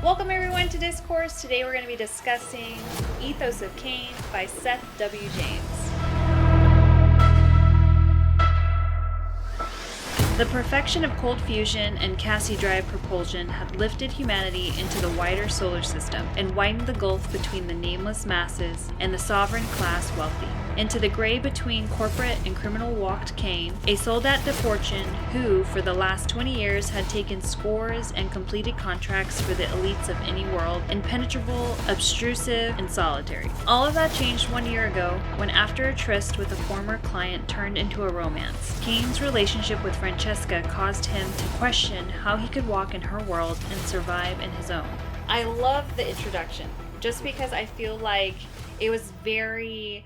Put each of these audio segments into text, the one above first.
Welcome everyone to Discourse. Today we're going to be discussing Ethos of Cain by Seth W. James. The perfection of cold fusion and CasiDrive propulsion had lifted humanity into the wider solar system and widened the gulf between the nameless masses and the sovereign class wealthy. Into the gray between corporate and criminal walked Kane, a soldat de fortune who, for the last 20 years, had taken scores and completed contracts for the elites of any world, impenetrable, obtrusive, and solitary. All of that changed 1 year ago when, after a tryst with a former client turned into a romance, Kane's relationship with Francesca caused him to question how he could walk in her world and survive in his own. I love the introduction, just because I feel like it was very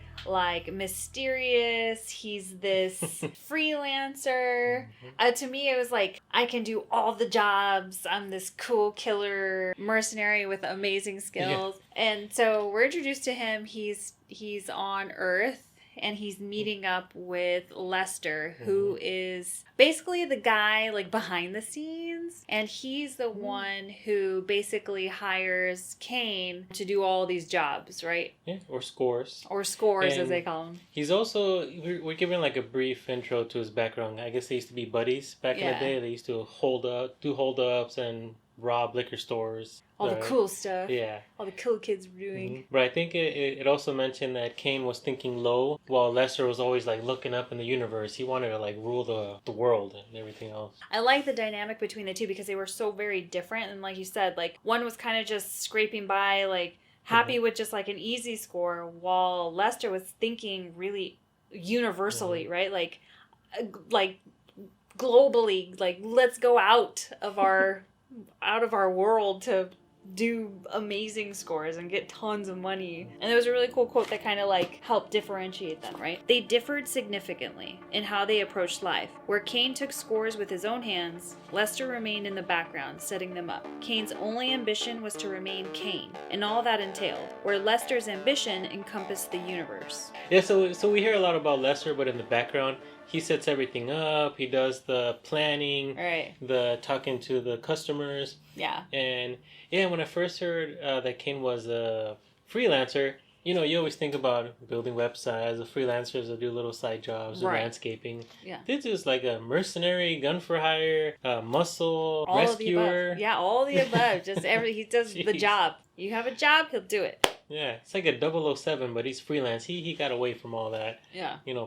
mysterious. He's this freelancer. To me, it was like, I can do all the jobs. I'm this cool killer mercenary with amazing skills. Yeah. And so we're introduced to him. He's on Earth. And he's meeting up with Lester, who is basically the guy behind the scenes. And he's the one who basically hires Kane to do all these jobs, right? Yeah, or scores. Or scores, as they call them. He's also, we're given a brief intro to his background. I guess they used to be buddies back in the day. They used to do hold-ups and rob liquor stores. All the cool stuff. Yeah. All the cool kids were doing. Mm-hmm. But I think it also mentioned that Kane was thinking low, while Lester was always looking up in the universe. He wanted to rule the world and everything else. I like the dynamic between the two because they were so very different. And like you said, one was kind of just scraping by, happy with just an easy score, while Lester was thinking really universally, right? Globally, let's go out of our world to do amazing scores and get tons of money. And there was a really cool quote that kind of helped differentiate them, right? They differed significantly in how they approached life. Where Kane took scores with his own hands, Lester remained in the background, setting them up. Kane's only ambition was to remain Kane, and all that entailed, where Lester's ambition encompassed the universe. Yeah, so we hear a lot about Lester, but in the background, he sets everything up. He does the planning, right? The talking to the customers. Yeah. And yeah, when I first heard that Kane was a freelancer, you always think about building websites, the freelancers that do little side jobs, or landscaping. Yeah. This is a mercenary, gun for hire, muscle, all rescuer. Of the above. Yeah, all the above. Just he does the job. You have a job, he'll do it. Yeah, it's like a 007, but he's freelance. He got away from all that,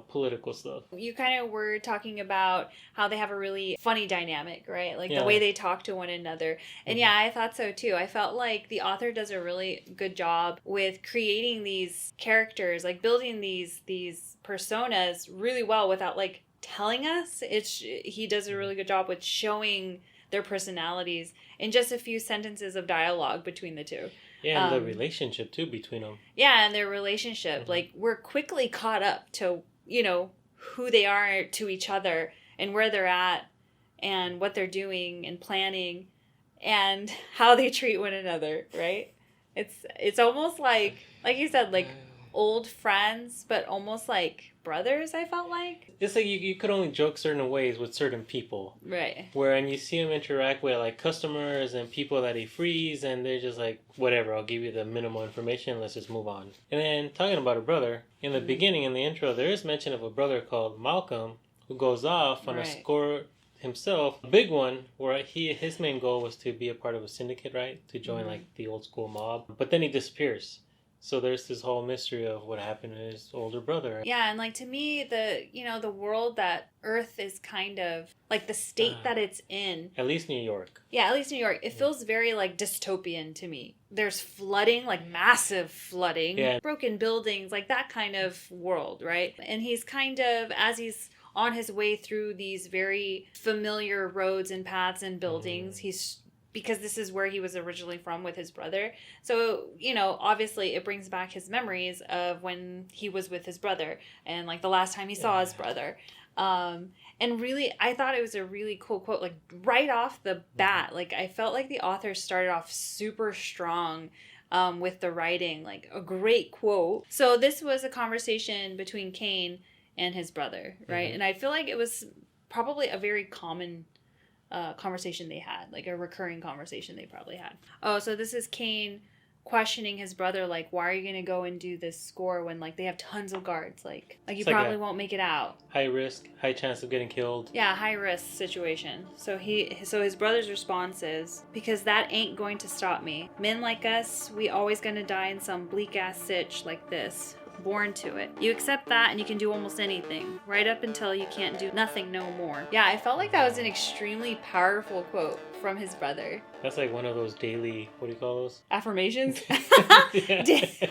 political stuff. You kind of were talking about how they have a really funny dynamic, right? The way they talk to one another. And yeah, I thought so too. I felt like the author does a really good job with creating these characters, building these personas really well without telling us. He does a really good job with showing their personalities in just a few sentences of dialogue between the two. Yeah, and the relationship, too, between them. Yeah, and their relationship. We're quickly caught up to, who they are to each other and where they're at and what they're doing and planning and how they treat one another, right? It's almost like you said, old friends, but almost like brothers, I felt like. It's you could only joke certain ways with certain people. Right. When you see him interact with customers and people that he frees, and they're just whatever, I'll give you the minimal information, let's just move on. And then talking about a brother, in the beginning, in the intro, there is mention of a brother called Malcolm who goes off on a score himself, a big one, where his main goal was to be a part of a syndicate, right? To join the old school mob. But then he disappears. So there's this whole mystery of what happened to his older brother. Yeah, and to me, the world that Earth is kind of the state that it's in. At least New York. Yeah, at least New York. It feels very dystopian to me. There's flooding, massive flooding, broken buildings, that kind of world, right? And he's kind of, as he's on his way through these very familiar roads and paths and buildings, because this is where he was originally from with his brother. So, obviously it brings back his memories of when he was with his brother and the last time he saw his brother. And really, I thought it was a really cool quote, right off the bat. I felt like the author started off super strong with the writing, a great quote. So this was a conversation between Kane and his brother, right? And I feel like it was probably a very common conversation they had, like a recurring conversation they probably had. Oh, so this is Kane questioning his brother, like, why are you gonna go and do this score when, like, they have tons of guards, like you probably won't make it out. High risk, high chance of getting killed. Yeah, high risk situation. So his brother's response is, because that ain't going to stop me. Men like us, we always gonna die in some bleak ass sitch like this. Born to it. You accept that and you can do almost anything, right up until you can't do nothing no more. Yeah, I felt like that was an extremely powerful quote from his brother. That's like one of those daily, what do you call those? Affirmations?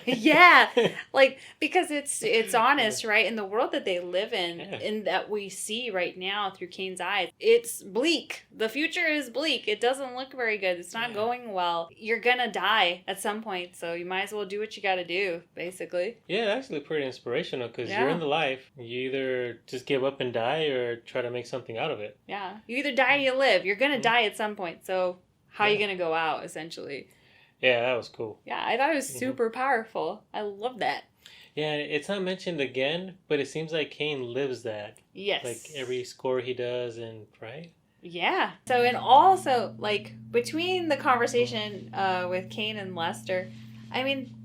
Yeah. Like, because it's honest, right? In the world that they live in, and that we see right now through Kane's eyes, it's bleak. The future is bleak. It doesn't look very good. It's not going well. You're gonna die at some point, so you might as well do what you gotta do, basically. Yeah, actually pretty inspirational, because you're in the life. You either just give up and die or try to make something out of it. Yeah. You either die or you live. You're gonna die at some point, so how are you gonna go out, essentially? Yeah, that was cool. Yeah, I thought it was super powerful. I love that. Yeah, it's not mentioned again, but it seems like Kane lives that. Yes. Like every score he does, and right? Yeah. So, and also, like, between the conversation with Kane and Lester, I mean,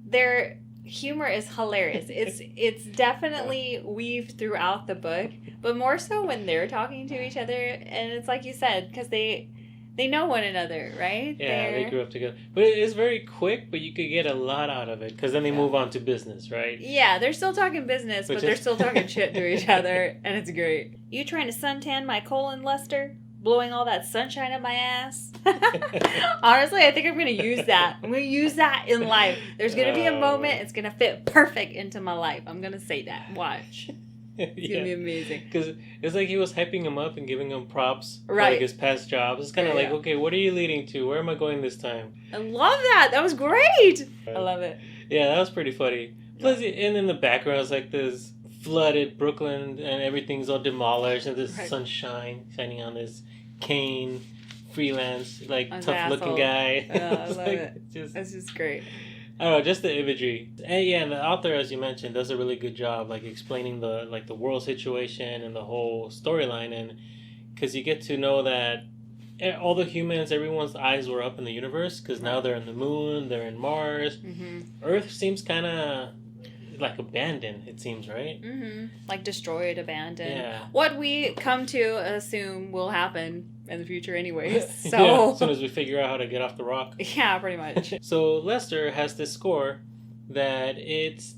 their humor is hilarious. It's definitely weaved throughout the book, but more so when they're talking to each other, and it's like you said, because they know one another, right? Yeah, they grew up together. But it is very quick, but you could get a lot out of it, because then they move on to business, right? Yeah, they're still talking business, but they're still talking shit to each other, and it's great. You trying to suntan my colon, Lester? Blowing all that sunshine up my ass? Honestly, I think I'm going to use that. I'm going to use that in life. There's going to be a moment, it's going to fit perfect into my life. I'm going to say that. Watch. It's going to be amazing. Because it's like he was hyping him up and giving him props for right. like his past jobs. It's kind of like, okay, what are you leading to? Where am I going this time? I love that. That was great. I love it. Yeah, that was pretty funny. Plus, and in the background, it's like this flooded Brooklyn and everything's all demolished and this sunshine shining on this Kane freelance, like tough looking guy. I love it. It's just great. I don't know, just the imagery. And yeah, and the author, as you mentioned, does a really good job, like explaining the world situation and the whole storyline, and because you get to know that all the humans, everyone's eyes were up in the universe, because now they're in the moon, they're in Mars. Mm-hmm. Earth seems kind of like abandoned, it seems, right? Mm-hmm. Like destroyed, abandoned. Yeah. What we come to assume will happen in the future anyways. So yeah, as soon as we figure out how to get off the rock. Yeah, pretty much. So Lester has this score that it's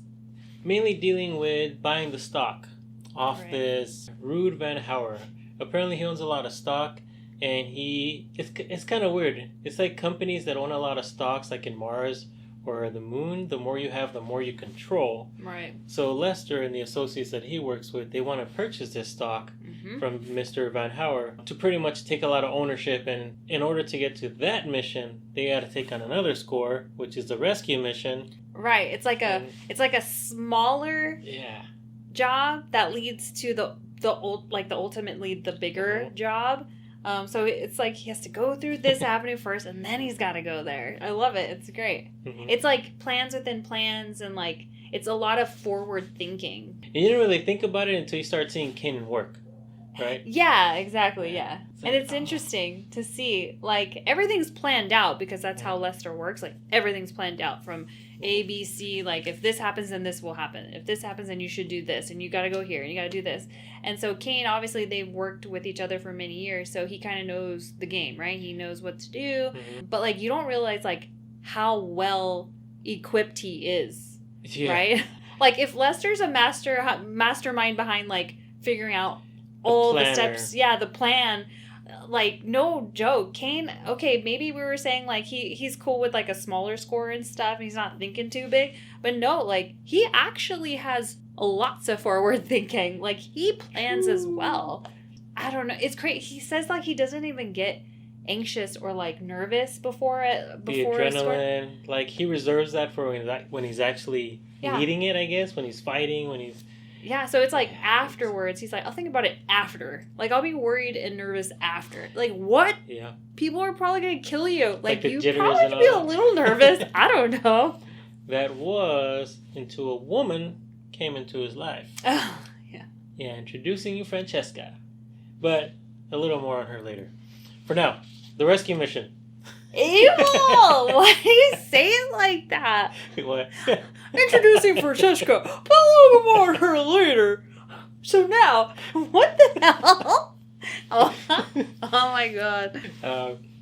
mainly dealing with buying the stock off this Ruud Van Houwer. Apparently he owns a lot of stock, and it's kind of weird. It's like companies that own a lot of stocks, like in Mars or the moon, the more you have, the more you control. Right. So Lester and the associates that he works with, they want to purchase this stock from Mr. Van Houwer to pretty much take a lot of ownership. And in order to get to that mission, they got to take on another score, which is the rescue mission. Right. It's like a smaller job that leads to the ultimately the bigger job. So it's like he has to go through this avenue first, and then he's got to go there. I love it. It's great. Mm-hmm. It's like plans within plans, and like it's a lot of forward thinking. And you didn't really think about it until you start seeing Kane work, right? Yeah, exactly, yeah. And it's interesting to see, like, everything's planned out, because that's how Lester works. Like, everything's planned out from A, B, C. Like, if this happens, then this will happen. If this happens, then you should do this, and you got to go here, and you got to do this. And so Kane, obviously, they've worked with each other for many years, so he kind of knows the game, right? He knows what to do. Mm-hmm. But, like, you don't realize, like, how well equipped he is, right? Like, if Lester's a mastermind behind, like, figuring out all the steps, the plan, like, no joke. Kane, okay, maybe we were saying, like, he's cool with, like, a smaller score and stuff, and he's not thinking too big, but no, like, he actually has lots of forward thinking. Like, he plans as well. I don't know, it's great. He says, like, he doesn't even get anxious or, like, nervous before the adrenaline, like, he reserves that for when he's actually needing it, I guess, when he's fighting, when he's... Yeah, so it's like afterwards, he's like, I'll think about it after. Like, I'll be worried and nervous after. Like, what? Yeah. People are probably going to kill you. Like you probably should be a little nervous. I don't know. That was until a woman came into his life. Oh, yeah. Yeah, introducing you, Francesca. But a little more on her later. For now, the rescue mission. Evil! Why do you say it like that? What? Introducing Francesca, but a little more on her later. So now, what the hell? Oh, oh my god.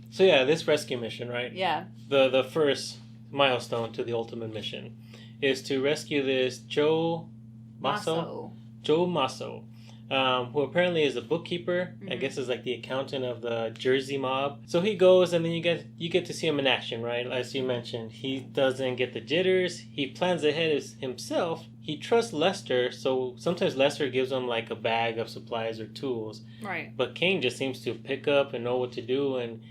So yeah, this rescue mission, right? Yeah. The first milestone to the ultimate mission is to rescue this Joe Masso, who apparently is a bookkeeper. I guess is like the accountant of the Jersey mob. So he goes, and then you get to see him in action, right? As you mentioned, he doesn't get the jitters. He plans ahead himself. He trusts Lester, so sometimes Lester gives him like a bag of supplies or tools. Right. But Kane just seems to pick up and know what to do, and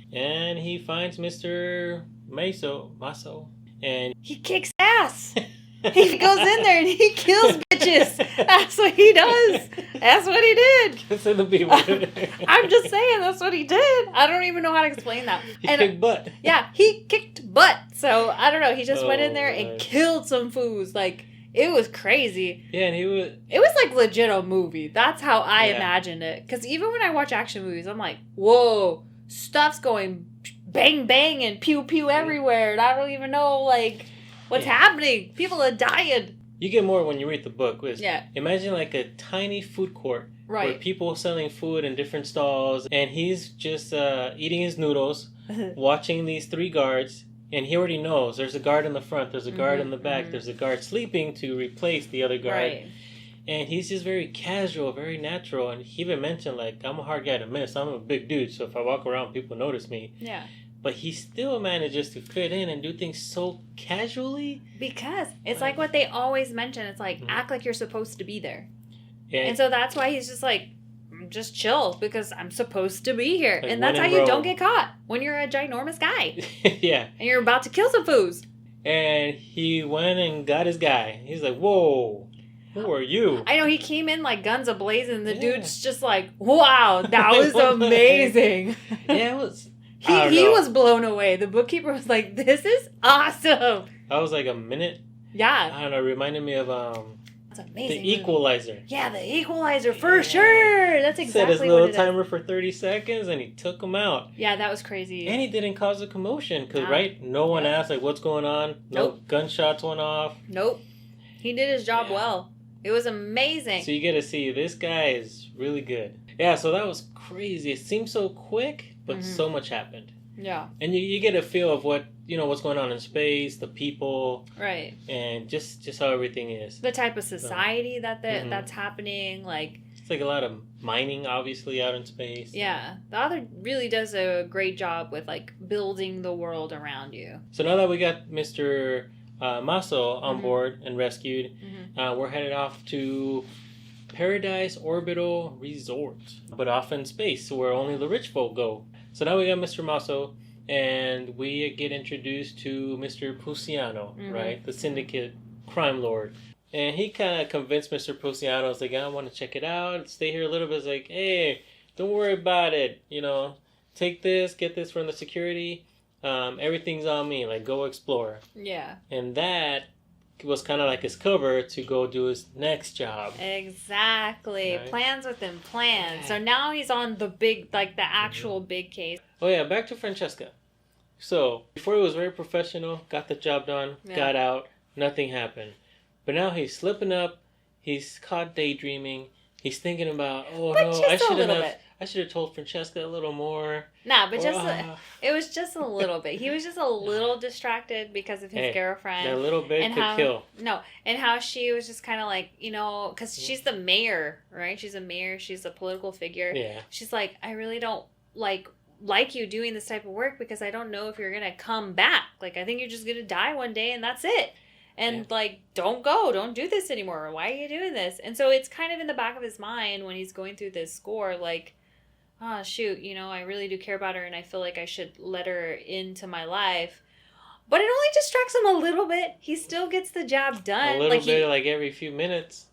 he finds Mr. Masso, and he kicks ass. He goes in there and he kills bitches. That's what he does. That's what he did. Say the B word. I'm just saying that's what he did. I don't even know how to explain that. He kicked butt. Yeah, he kicked butt. So I don't know. He just went in there and killed some foos. Like, it was crazy. Yeah, and it was like legit a movie. That's how I imagined it. Because even when I watch action movies, I'm like, whoa, stuff's going bang bang and pew pew everywhere, and I don't even know like what's happening. People are dying. You get more when you read the book. Yeah. Imagine like a tiny food court, right, where people selling food in different stalls, and he's just eating his noodles, watching these 3 guards. And he already knows there's a guard in the front, there's a guard in the back, there's a guard sleeping to replace the other guard. Right. And he's just very casual, very natural. And he even mentioned, like, I'm a hard guy to miss. I'm a big dude, so if I walk around, people notice me. Yeah. But he still manages to fit in and do things so casually. Because it's like what they always mention. It's like, act like you're supposed to be there. And so that's why he's just like, just chill because I'm supposed to be here. Like, and that's how you don't get caught when you're a ginormous guy. Yeah. And you're about to kill some foos. And he went and got his guy. He's like, whoa, who are you? I know, he came in like guns a-blazing. The dude's just like, wow, that was amazing. Yeah, it was. He was blown away. The bookkeeper was like, this is awesome. That was like a minute. Yeah. I don't know, it reminded me of That's amazing. The Equalizer. Yeah, the Equalizer, for sure. That's exactly set his what little it timer for 30 seconds and he took him out. Yeah, that was crazy. And he didn't cause a commotion because, right, no one asked, like, what's going on? No gunshots went off. Nope. He did his job well. It was amazing. So you get to see this guy is really good. Yeah, so that was crazy. It seemed so quick, but so much happened. Yeah. And you get a feel of what, what's going on in space, the people. Right. And just how everything is. The type of society that's happening, like... It's like a lot of mining, obviously, out in space. Yeah. The author really does a great job with, like, building the world around you. So now that we got Mr. Masso on board and rescued, we're headed off to Paradise Orbital Resort, but off in space where only the rich folk go. So now we got Mr. Masso, and we get introduced to Mr. Prusiano, right? The syndicate crime lord. And he kind of convinced Mr. Prusiano, was like, I want to check it out, stay here a little bit. It's like, hey, don't worry about it. Take this, get this from the security. Everything's on me. Like, go explore. Yeah. And that was kind of like his cover to go do his next job. Exactly. Right? Plans within plans. Yeah. So now he's on the big, like the actual big case. Oh yeah, back to Francesca. So, before he was very professional, got the job done, got out, nothing happened. But now he's slipping up, he's caught daydreaming, he's thinking about, I should have told Francesca a little more. Nah, but it was just a little bit. He was just a little distracted because of his girlfriend. A little bit could kill. No, and how she was just kind of like, because she's the mayor, right? She's a mayor. She's a political figure. Yeah. She's like, I really don't like you doing this type of work because I don't know if you're going to come back. Like, I think you're just going to die one day and that's it. And, don't do this anymore. Why are you doing this? And so it's kind of in the back of his mind when he's going through this score, like, oh, shoot, I really do care about her and I feel like I should let her into my life. But it only distracts him a little bit. He still gets the job done. A little bit, like every few minutes.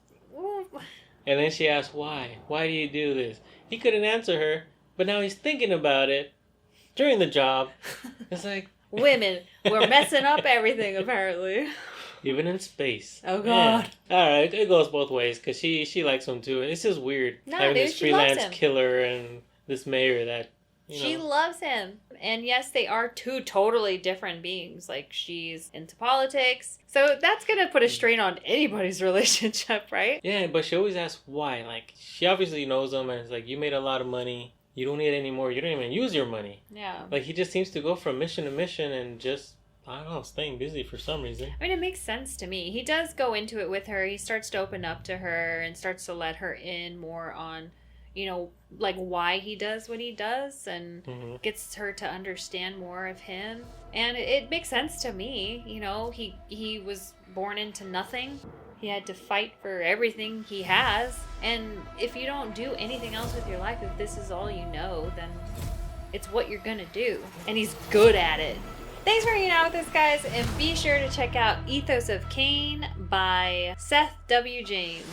And then she asks, why? Why do you do this? He couldn't answer her, but now he's thinking about it during the job. It's like... Women, we're messing up everything, apparently. Even in space. Oh, God. Yeah. All right, it goes both ways, because she likes him, too. It's just weird having this freelance killer and this mayor that, she loves him. And yes, they are two totally different beings. Like, she's into politics. So that's going to put a strain on anybody's relationship, right? Yeah, but she always asks why. Like, she obviously knows him and it's like, you made a lot of money. You don't need any more. You don't even use your money. Yeah. Like, he just seems to go from mission to mission and just, I don't know, staying busy for some reason. I mean, it makes sense to me. He does go into it with her. He starts to open up to her and starts to let her in more on, like why he does what he does, and gets her to understand more of him. And it makes sense to me. He was born into nothing. He had to fight for everything he has. And if you don't do anything else with your life, if this is all you know, then it's what you're gonna do. And he's good at it. Thanks for hanging out with us, guys, and be sure to check out Ethos of Cain by Seth W. James.